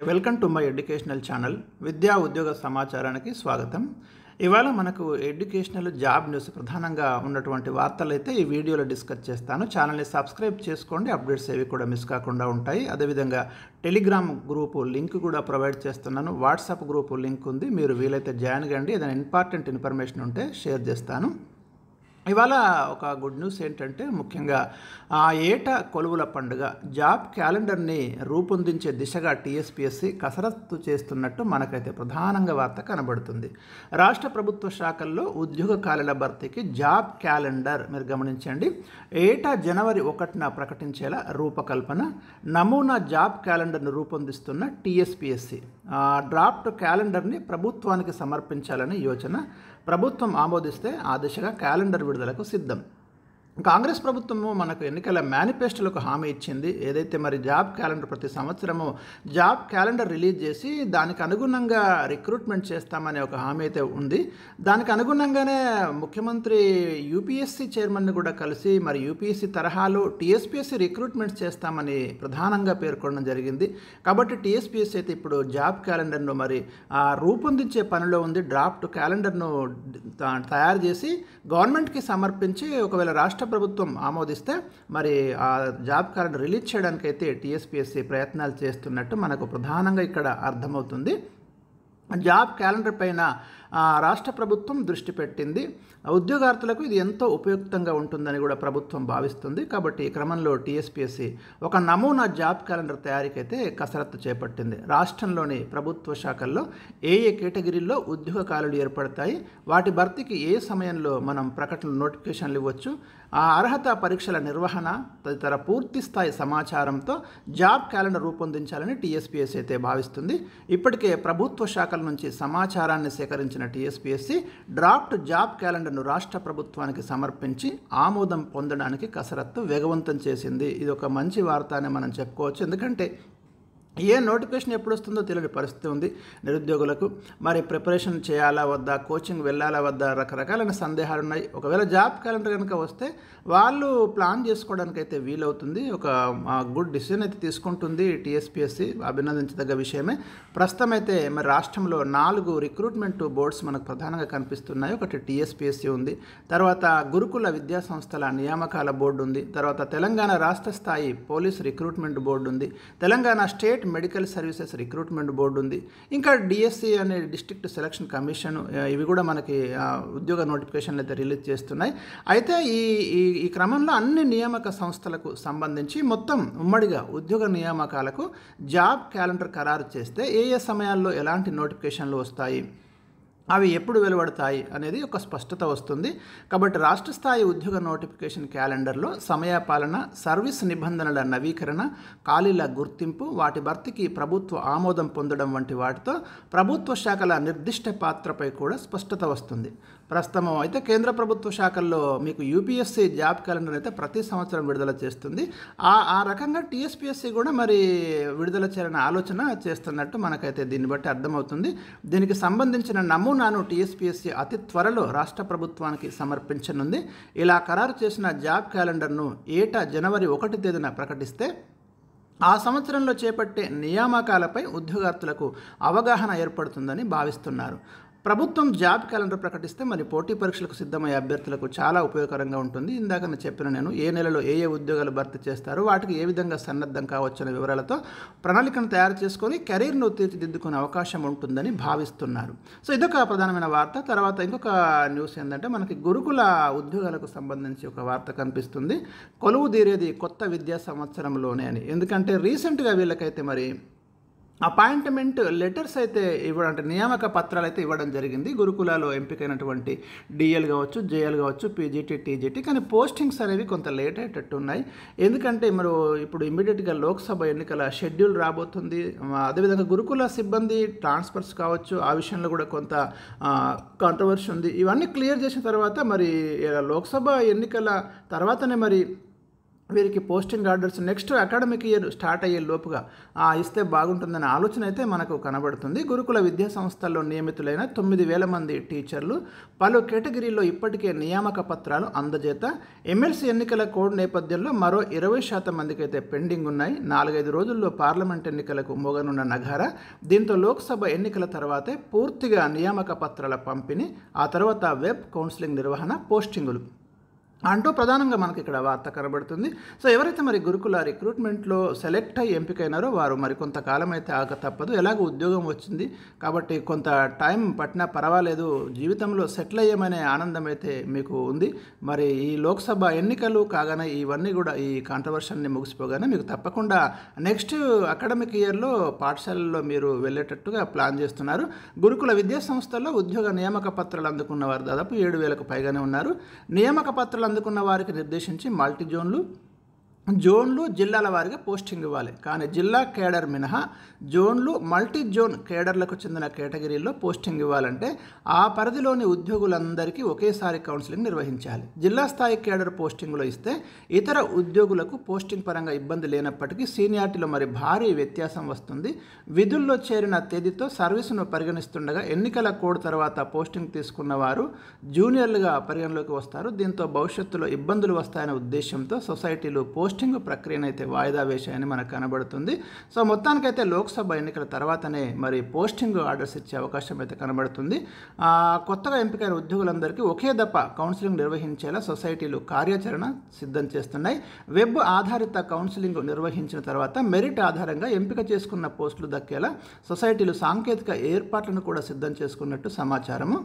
Welcome to my educational channel విద్యా ఉద్యోగ సమాచారానికి స్వాగతం. ఇవాళ మనకు ఎడ్యుకేషనల్ జాబ్ న్యూస్ ప్రధానంగా ఉన్నటువంటి వార్తలు అయితే ఈ వీడియోలో డిస్కస్ చేస్తాను. ఛానల్ని సబ్స్క్రైబ్ చేసుకోండి, అప్డేట్స్ ఏవి కూడా మిస్ కాకుండా ఉంటాయి. అదేవిధంగా టెలిగ్రామ్ గ్రూపు లింక్ కూడా ప్రొవైడ్ చేస్తున్నాను. వాట్సాప్ గ్రూపు లింక్ ఉంది, మీరు వీలైతే జాయిన్ కండి. ఏదైనా ఇంపార్టెంట్ ఇన్ఫర్మేషన్ ఉంటే షేర్ చేస్తాను. ఇవాళ ఒక గుడ్ న్యూస్ ఏంటంటే ముఖ్యంగా ఏటా కొలువుల పండుగ జాబ్ క్యాలెండర్ని రూపొందించే దిశగా టీఎస్పీఎస్సీ కసరత్తు చేస్తున్నట్టు మనకైతే ప్రధానంగా వార్త కనబడుతుంది. రాష్ట్ర ప్రభుత్వ శాఖల్లో ఉద్యోగ ఖాళీల భర్తీకి జాబ్ క్యాలెండర్ మీరు గమనించండి, ఏటా జనవరి 1న ప్రకటించేలా రూపకల్పన. నమూనా జాబ్ క్యాలెండర్ను రూపొందిస్తున్న టీఎస్పీఎస్సీ డ్రాఫ్ట్ క్యాలెండర్ని ప్రభుత్వానికి సమర్పించాలని యోచన. ప్రభుత్వం ఆమోదిస్తే ఆ దిశగా క్యాలెండర్ విడుదలకు సిద్ధం. కాంగ్రెస్ ప్రభుత్వము మనకు ఎన్నికల మేనిఫెస్టోలకు హామీ ఇచ్చింది. ఏదైతే మరి జాబ్ క్యాలెండర్ ప్రతి సంవత్సరము జాబ్ క్యాలెండర్ రిలీజ్ చేసి దానికి అనుగుణంగా రిక్రూట్మెంట్ చేస్తామనే ఒక హామీ అయితే ఉంది. దానికి అనుగుణంగానే ముఖ్యమంత్రి యూపీఎస్సీ చైర్మన్ని కూడా కలిసి మరి యూపీఎస్సీ తరహాలో టీఎస్పీఎస్సీ రిక్రూట్మెంట్ చేస్తామని ప్రధానంగా పేర్కొనడం జరిగింది. కాబట్టి టీఎస్పీఎస్సీ అయితే ఇప్పుడు జాబ్ క్యాలెండర్ను మరి రూపొందించే పనిలో ఉంది. డ్రాఫ్ట్ క్యాలెండర్ను తయారు చేసి గవర్నమెంట్కి సమర్పించి ఒకవేళ రాష్ట్ర ప్రభుత్వం ఆమోదిస్తే మరి ఆ జాబ్ క్యాలెండర్ రిలీజ్ చేయడానికి అయితే టీఎస్పీఎస్సీ ప్రయత్నాలు చేస్తున్నట్టు మనకు ప్రధానంగా ఇక్కడ అర్థమవుతుంది. జాబ్ క్యాలెండర్ పైన రాష్ట్ర ప్రభుత్వం దృష్టి పెట్టింది. ఉద్యోగార్థులకు ఇది ఎంతో ఉపయుక్తంగా ఉంటుందని కూడా ప్రభుత్వం భావిస్తుంది. కాబట్టి ఈ క్రమంలో టీఎస్పీఎస్సీ ఒక నమూనా జాబ్ క్యాలెండర్ తయారీకైతే కసరత్తు చేపట్టింది. రాష్ట్రంలోని ప్రభుత్వ శాఖల్లో ఏ కేటగిరీల్లో ఉద్యోగ ఖాళీలు ఏర్పడతాయి, వాటి భర్తీకి ఏ సమయంలో మనం ప్రకటనలు నోటిఫికేషన్లు ఇవ్వచ్చు, ఆ అర్హత పరీక్షల నిర్వహణ తదితర పూర్తి స్థాయి సమాచారంతో జాబ్ క్యాలెండర్ రూపొందించాలని టీఎస్పీఎస్సీ అయితే భావిస్తుంది. ఇప్పటికే ప్రభుత్వ శాఖల నుంచి సమాచారాన్ని సేకరించిన టీఎస్పీఎస్సీ డ్రాఫ్ట్ జాబ్ క్యాలెండర్ను రాష్ట్ర ప్రభుత్వానికి సమర్పించి ఆమోదం పొందడానికి కసరత్తు వేగవంతం చేసింది. ఇది ఒక మంచి వార్త అని మనం చెప్పుకోవచ్చు. ఎందుకంటే ఏ నోటిఫికేషన్ ఎప్పుడు వస్తుందో తెలియని పరిస్థితి ఉంది నిరుద్యోగులకు. మరి ప్రిపరేషన్ చేయాలా వద్దా, కోచింగ్ వెళ్ళాలా వద్దా, రకరకాలైన సందేహాలు ఉన్నాయి. ఒకవేళ జాబ్ క్యాలెండర్ కనుక వస్తే వాళ్ళు ప్లాన్ చేసుకోవడానికి అయితే వీలవుతుంది. ఒక గుడ్ డిసిజన్ అయితే తీసుకుంటుంది టీఎస్పీఎస్సీ, అభినందించదగ్గ విషయమే. ప్రస్తుతం అయితే మరి రాష్ట్రంలో 4 రిక్రూట్మెంట్ బోర్డ్స్ మనకు ప్రధానంగా కనిపిస్తున్నాయి. ఒకటి టీఎస్పీఎస్సీ ఉంది, తర్వాత గురుకుల విద్యా సంస్థల నియామకాల బోర్డు ఉంది, తర్వాత తెలంగాణ రాష్ట్ర స్థాయి పోలీస్ రిక్రూట్మెంట్ బోర్డు ఉంది, Telangana state medical services recruitment board ఉంది, ఇంకా డిఎస్సి అనే డిస్ట్రిక్ట్ సెలక్షన్ కమిషన్. ఇవి కూడా మనకి ఉద్యోగ నోటిఫికేషన్లు అయితే రిలీజ్ చేస్తున్నాయి. అయితే ఈ క్రమంలో అన్ని నియామక సంస్థలకు సంబంధించి మొత్తం ఉమ్మడిగా ఉద్యోగ నియామకాలకు జాబ్ క్యాలెండర్ ఖరారు చేస్తే ఏ సమయాల్లో ఎలాంటి నోటిఫికేషన్లు వస్తాయి, అవి ఎప్పుడు వెలువడతాయి అనేది ఒక స్పష్టత వస్తుంది. కాబట్టి రాష్ట్ర స్థాయి ఉద్యోగ నోటిఫికేషన్ క్యాలెండర్లో సమయపాలన, సర్వీస్ నిబంధనల నవీకరణ, ఖాళీల గుర్తింపు, వాటి భర్తీకి ప్రభుత్వ ఆమోదం పొందడం వంటి వాటితో ప్రభుత్వ శాఖల నిర్దిష్ట పాత్రపై కూడా స్పష్టత వస్తుంది. ప్రస్తుతం అయితే కేంద్ర ప్రభుత్వ శాఖల్లో మీకు యూపీఎస్సీ జాబ్ క్యాలెండర్ అయితే ప్రతి సంవత్సరం విడుదల చేస్తుంది. ఆ రకంగా టీఎస్పీఎస్సీ కూడా మరి విడుదల చేయాలని ఆలోచన చేస్తున్నట్టు మనకైతే దీన్ని బట్టి అర్థమవుతుంది. దీనికి సంబంధించిన నమూనాను టీఎస్పీఎస్సీ అతి త్వరలో రాష్ట్ర ప్రభుత్వానికి సమర్పించనుంది. ఇలా ఖరారు చేసిన జాబ్ క్యాలెండర్ను ఏటా జనవరి 1 తేదీన ప్రకటిస్తే ఆ సంవత్సరంలో చేపట్టే నియామకాలపై ఉద్యోగార్థులకు అవగాహన ఏర్పడుతుందని భావిస్తున్నారు. ప్రభుత్వం జాబ్ క్యాలెండర్ ప్రకటిస్తే మరి పోటీ పరీక్షలకు సిద్ధమయ్యే అభ్యర్థులకు చాలా ఉపయోగకరంగా ఉంటుంది. ఇందాక నేను చెప్పిన నేను ఏ నెలలో ఏ ఉద్యోగాలు భర్తీ చేస్తారో వాటికి ఏ విధంగా సన్నద్ధం కావచ్చు అనే వివరాలతో ప్రణాళికను తయారు చేసుకొని కెరీర్ను తీర్చిదిద్దుకునే అవకాశం ఉంటుందని భావిస్తున్నారు. సో ఇదొక ప్రధానమైన వార్త. తర్వాత ఇంకొక న్యూస్ ఏంటంటే మనకి గురుకుల ఉద్యోగాలకు సంబంధించి ఒక వార్త కనిపిస్తుంది. కొలువు తీరేది కొత్త విద్యా సంవత్సరంలోనే అని. ఎందుకంటే రీసెంట్గా వీళ్ళకైతే మరి అపాయింట్మెంట్ లెటర్స్ అయితే ఇవ్వడం, అంటే నియామక పత్రాలు అయితే ఇవ్వడం జరిగింది. గురుకులాలో ఎంపికైనటువంటి డిఎల్ కావచ్చు, జేఎల్ కావచ్చు, పీజీటీ, టీజీటీ. కానీ పోస్టింగ్స్ అనేవి కొంత లేట్ అయ్యేటట్టు ఉన్నాయి. ఎందుకంటే మరి ఇప్పుడు ఇమ్మీడియట్గా లోక్సభ ఎన్నికల షెడ్యూల్ రాబోతుంది. అదేవిధంగా గురుకుల సిబ్బంది ట్రాన్స్ఫర్స్ కావచ్చు, ఆ విషయంలో కూడా కొంత కాంట్రవర్సీ ఉంది. ఇవన్నీ క్లియర్ చేసిన తర్వాత మరి లోక్సభ ఎన్నికల తర్వాతనే మరి వీరికి posting orders next academic year start అయ్యే లోపుగా ఇస్తే బాగుంటుందనే ఆలోచన అయితే మనకు కనబడుతుంది. గురుకుల విద్యా సంస్థల్లో నియమితులైన 9,000 మంది టీచర్లు పలు కేటగిరీల్లో ఇప్పటికే నియామక పత్రాలు అందజేత. ఎమ్మెల్సీ ఎన్నికల కోడ్ నేపథ్యంలో మరో 20% మందికి అయితే పెండింగ్ ఉన్నాయి. 4-5 రోజుల్లో పార్లమెంట్ ఎన్నికలకు మోగనున్న నగారా. దీంతో లోక్సభ ఎన్నికల తర్వాతే పూర్తిగా నియామక పత్రాల పంపిణీ, ఆ తర్వాత వెబ్ కౌన్సిలింగ్ నిర్వహణ, పోస్టింగులు అంటూ ప్రధానంగా మనకి ఇక్కడ వార్త కనబడుతుంది. సో ఎవరైతే మరి గురుకుల రిక్రూట్మెంట్లో సెలెక్ట్ అయ్యి ఎంపికైనారో వారు మరి కొంతకాలం అయితే ఆగ తప్పదు. ఎలాగో ఉద్యోగం వచ్చింది కాబట్టి కొంత టైం పట్టినా పర్వాలేదు, జీవితంలో సెటిల్ అయ్యామనే ఆనందం అయితే మీకు ఉంది. మరి ఈ లోక్సభ ఎన్నికలు కాగానే ఇవన్నీ కూడా ఈ కాంట్రవర్షన్ని ముగిసిపోగానే మీకు తప్పకుండా నెక్స్ట్ అకాడమిక్ ఇయర్లో పాఠశాలల్లో మీరు వెళ్ళేటట్టుగా ప్లాన్ చేస్తున్నారు. గురుకుల విద్యా సంస్థల్లో ఉద్యోగ నియామక పత్రాలు అందుకున్న వారు దాదాపు 7,000కు పైగానే ఉన్నారు. నియామక పత్రాలు అందుకున్న వారికి నిర్దేశించి మల్టీ జోన్లు జిల్లాల వారిగా పోస్టింగ్ ఇవ్వాలి. కానీ జిల్లా కేడర్ మినహా జోన్లు, మల్టీ జోన్ కేడర్లకు చెందిన కేటగిరీల్లో పోస్టింగ్ ఇవ్వాలంటే ఆ పరిధిలోని ఉద్యోగులందరికీ ఒకేసారి కౌన్సిలింగ్ నిర్వహించాలి. జిల్లా స్థాయి కేడర్ పోస్టింగ్లో ఇస్తే ఇతర ఉద్యోగులకు పోస్టింగ్ పరంగా ఇబ్బంది లేనప్పటికీ సీనియారిటీలో మరి భారీ వ్యత్యాసం వస్తుంది. విధుల్లో చేరిన తేదీతో సర్వీసును పరిగణిస్తుండగా ఎన్నికల కోడ్ తర్వాత పోస్టింగ్ తీసుకున్న వారు జూనియర్లుగా పరిగణలోకి వస్తారు. దీంతో భవిష్యత్తులో ఇబ్బందులు వస్తాయనే ఉద్దేశంతో సొసైటీలు పోస్టింగ్ ప్రక్రియను అయితే వాయిదా వేశాయని మనకు కనబడుతుంది. సో మొత్తానికైతే లోక్సభ ఎన్నికల తర్వాతనే మరి పోస్టింగ్ ఆర్డర్స్ ఇచ్చే అవకాశం అయితే కనబడుతుంది. కొత్తగా ఎంపికైన ఉద్యోగులందరికీ ఒకే దఫ కౌన్సిలింగ్ నిర్వహించేలా సొసైటీలు కార్యాచరణ సిద్ధం చేస్తున్నాయి. వెబ్ ఆధారిత కౌన్సిలింగ్ నిర్వహించిన తర్వాత మెరిట్ ఆధారంగా ఎంపిక చేసుకున్న పోస్టులు దక్కేలా సొసైటీలు సాంకేతిక ఏర్పాట్లను కూడా సిద్ధం చేసుకున్నట్టు సమాచారము.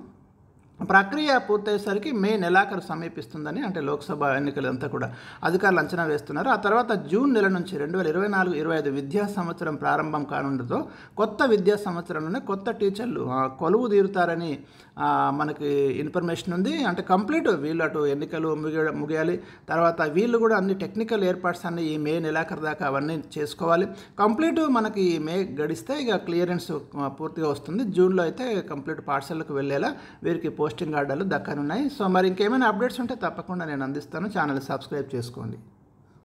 ప్రక్రియ పూర్తయ్యేసరికి మే నెలాఖరు సమీపిస్తుందని, అంటే లోక్సభ ఎన్నికలంతా కూడా అధికారులు అంచనా వేస్తున్నారు. ఆ తర్వాత జూన్ నెల నుంచి 2024-25 విద్యా సంవత్సరం ప్రారంభం కానుండతో కొత్త విద్యా సంవత్సరంలోనే కొత్త టీచర్లు కొలువు తీరుతారని మనకి ఇన్ఫర్మేషన్ ఉంది. అంటే కంప్లీట్ వీళ్ళు అటు ఎన్నికలు ముగియాలి, తర్వాత వీళ్ళు కూడా అన్ని టెక్నికల్ ఏర్పాట్స్ అన్ని ఈ మే నెలాఖరు దాకా అవన్నీ చేసుకోవాలి. కంప్లీట్ మనకి ఈ మే గడిస్తే ఇక క్లియరెన్స్ పూర్తిగా వస్తుంది. జూన్లో అయితే కంప్లీట్ పాఠశాలకు వెళ్ళేలా వీరికి పోస్టింగ్ ఆర్డర్లు దక్కనున్నాయి. సో మరి ఇంకేమైనా అప్డేట్స్ ఉంటే తప్పకుండా నేను అందిస్తాను. ఛానల్ సబ్స్క్రైబ్ చేసుకోండి.